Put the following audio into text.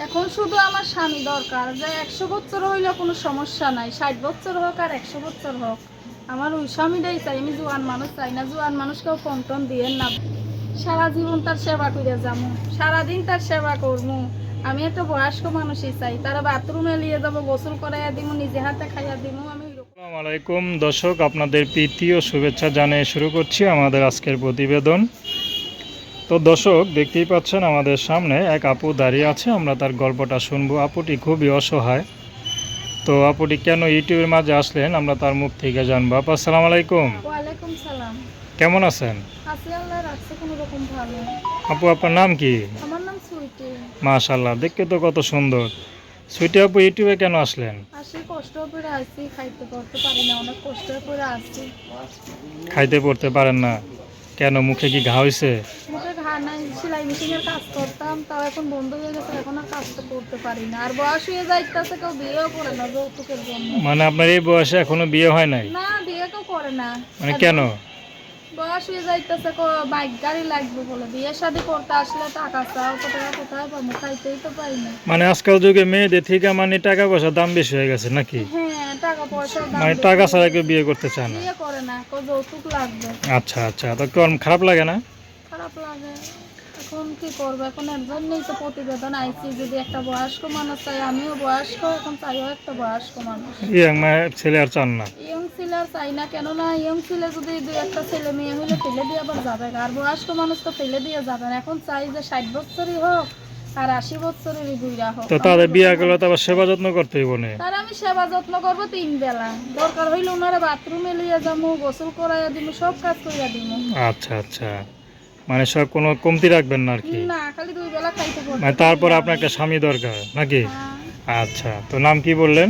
এখন শুধু আমার স্বামী দরকার, যে 100 বছর হইলে কোনো সমস্যা নাই, 60 বছর হোক আর 100 বছর হোক, আমার ওই স্বামীটাই চাই। আমি জোয়ান মানুষ চাই না, জোয়ান মানুষকেও কম টম দিয়ে না। সারা জীবন তার সেবা করে যাবো, সারাদিন তার সেবা করবো। আমি একটা বয়স্ক মানুষই চাই, তারা বাথরুমে নিয়ে যাবো, গোসল করাইয়া দিব, নিজে হাতে খাইয়া দিব। আমি আসসালামু আলাইকুম দর্শক, আপনাদের প্রীতি ও শুভেচ্ছা জানিয়ে শুরু করছি আমাদের আজকের প্রতিবেদন। তো দর্শক, দেখতেই পাচ্ছেন আমাদের সামনে এক আপু দাঁড়িয়ে আছে, আমরা তার গল্পটা শুনবো। আপুটি খুবই অসহায়। তো আপুটি কেন ইউটিউবের মাঝে আসলেন আমরা তার মুখ থেকে জানবো। আপু আসসালামু আলাইকুম, ওয়ালাইকুম সালাম। কেমন আছেন? আছি, আল্লাহ রাখছে কোনো রকম ভালো। আপু আপনার নাম কি? আমার নাম সুইটি। মাশাআল্লাহ, দেখতে তো কত সুন্দর। সুইটি আপু, ইউটিউবে কেন আসলেন? আসি কষ্ট করে আসছি, খাইতে পড়তে পারি না, অনেক কষ্ট করে আসছি। খাইতে পড়তে পারেন না কেন? মুখে কি ঘা হয়েছে? মুখে ঘা নাই, সেলাই মেশিনের কাজ করতাম, তাও এখন বন্ধ হয়ে গেছে, এখন আর কাজটা করতে পারি না। আর বয়স হয়ে যাইতেছে, কেউ বিয়েও করে না যৌতুকের জন্য। মানে আপনার এই বয়সে এখনো বিয়ে হয় নাই? না, বিয়ে কেউ করে না। মানে কেন? বয়স হয়ে যাইতেছে, বাইক গাড়ি লাগবে বলে। বিয়ে শাদী করতে আসলে টাকা চাও, তো টাকা কোথায় পাবো? খাইতেই তো পারি না। মানে আজকাল যুগে মেয়েদের থেকে মানে টাকা পয়সার দাম বেশি হয়ে গেছে নাকি? হ্যাঁ, টাকা পয়সার দাম মানে বেশি। টাকা ছাড়া কেউ বিয়ে করতে চায় না? বিয়ে করে না, যৌতুক লাগবে। আচ্ছা আচ্ছা, তো কেমন খারাপ লাগে না? খারাপ লাগে। এখন কি করবো? এখন এর জন্যই তো প্রতিবেদন আইছি, যদি একটা বয়স্ক মানুষ চাই। আমিও বয়স্ক, এখন চাইও একটা বয়স্ক মানুষ। ইয়ং ছেলে আর চান না? ইয়ং ছেলে আর চাই না, কেননা ইয়ং ছেলে যদি দুই একটা ছেলে মেয়ে হলে ফেলে দিয়ে আবার যাবে, আর বয়স্ক মানুষ তো ফেলে দিয়ে যাবে না। এখন চাই যে 60 বছরই হোক আর 80 বছরেরই বুইড়া হোক। তো তাদের বিয়ে করলে তো আবার সেবা যত্ন করতে হইব না? তার আমি সেবা যত্ন করবো 3 বেলা, দরকার হইলে ওনারা বাথরুমে লিয়ে যাবো, গোসল করাইয়া দিব, সব কাজ করিয়া দিব। আচ্ছা আচ্ছা, মানে সব কোনো কমতি রাখবেন না আর কি? না, খালি 2 বেলা খাইতে মানে পড়তে। তারপর আপনার একটা স্বামী দরকার নাকি? হ্যাঁ। আচ্ছা, তো নাম কি বললেন?